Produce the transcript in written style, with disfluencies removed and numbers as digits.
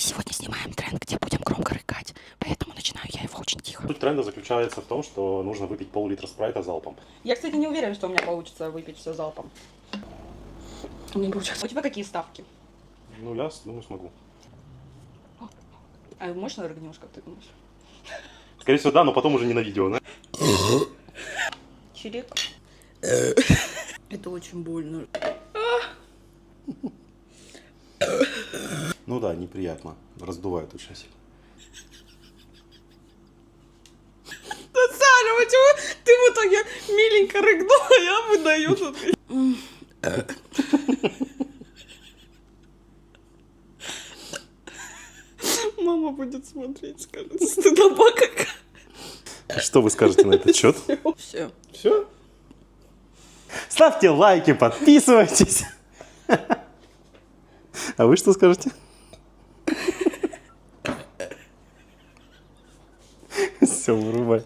Сегодня снимаем тренд, где будем громко рыкать, поэтому начинаю я его очень тихо. Суть тренда заключается в том, что нужно выпить пол-литра спрайта залпом. Я, кстати, не уверена, что у меня получится выпить все залпом. Не получается. У тебя какие ставки? Ну, я думаю, смогу. А мощно рыгнешь, как ты думаешь? Скорее всего, да, но потом уже не на видео, да? Чирик. Это очень больно. Ну да, неприятно. Раздувает очень сильно. Да, Саша, почему ты в итоге миленько рыгнула, а я выдаю тут. Мама будет смотреть, скажет, стыдоба какая. Что вы скажете на этот счет? Все. Все? Ставьте лайки, подписывайтесь. А вы что скажете? Все, вырубай.